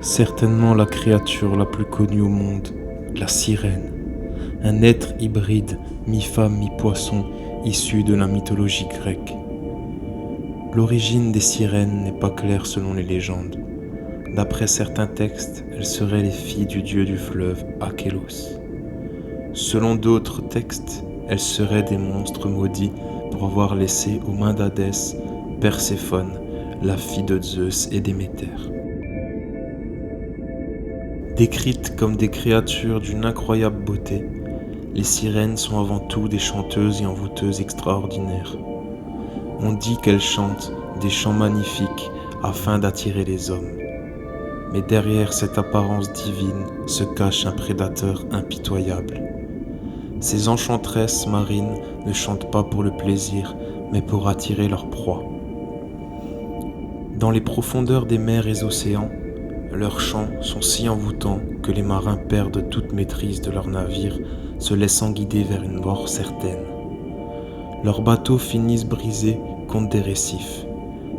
Certainement la créature la plus connue au monde, la sirène, un être hybride, mi-femme, mi-poisson, issu de la mythologie grecque. L'origine des sirènes n'est pas claire selon les légendes. D'après certains textes, elles seraient les filles du dieu du fleuve, Achélos. Selon d'autres textes, elles seraient des monstres maudits pour avoir laissé aux mains d'Hadès Perséphone, la fille de Zeus et Déméter. Décrites comme des créatures d'une incroyable beauté, les sirènes sont avant tout des chanteuses et envoûteuses extraordinaires. On dit qu'elles chantent des chants magnifiques afin d'attirer les hommes. Mais derrière cette apparence divine se cache un prédateur impitoyable. Ces enchantresses marines ne chantent pas pour le plaisir, mais pour attirer leur proie. Dans les profondeurs des mers et océans, leurs chants sont si envoûtants que les marins perdent toute maîtrise de leur navire, se laissant guider vers une mort certaine. Leurs bateaux finissent brisés contre des récifs,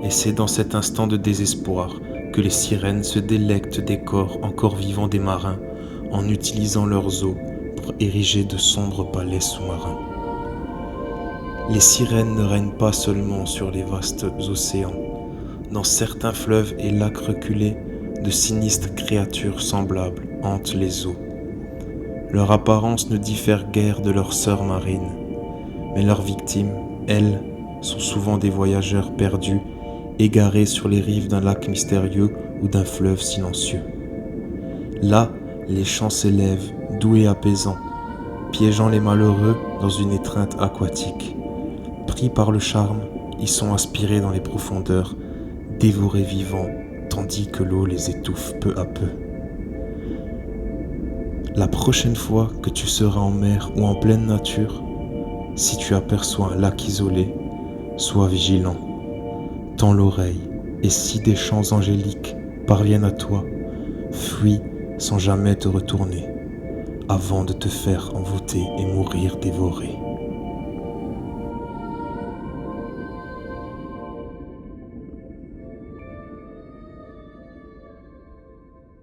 et c'est dans cet instant de désespoir que les sirènes se délectent des corps encore vivants des marins en utilisant leurs eaux pour ériger de sombres palais sous-marins. Les sirènes ne règnent pas seulement sur les vastes océans. Dans certains fleuves et lacs reculés, de sinistres créatures semblables hantent les eaux. Leur apparence ne diffère guère de leurs sœurs marines, mais leurs victimes, elles, sont souvent des voyageurs perdus, égarés sur les rives d'un lac mystérieux ou d'un fleuve silencieux. Là, les chants s'élèvent, doux et apaisants, piégeant les malheureux dans une étreinte aquatique. Pris par le charme, ils sont aspirés dans les profondeurs, dévorés vivants, tandis que l'eau les étouffe peu à peu. La prochaine fois que tu seras en mer ou en pleine nature, si tu aperçois un lac isolé, sois vigilant, tends l'oreille, et si des chants angéliques parviennent à toi, fuis sans jamais te retourner, avant de te faire envoûter et mourir dévoré.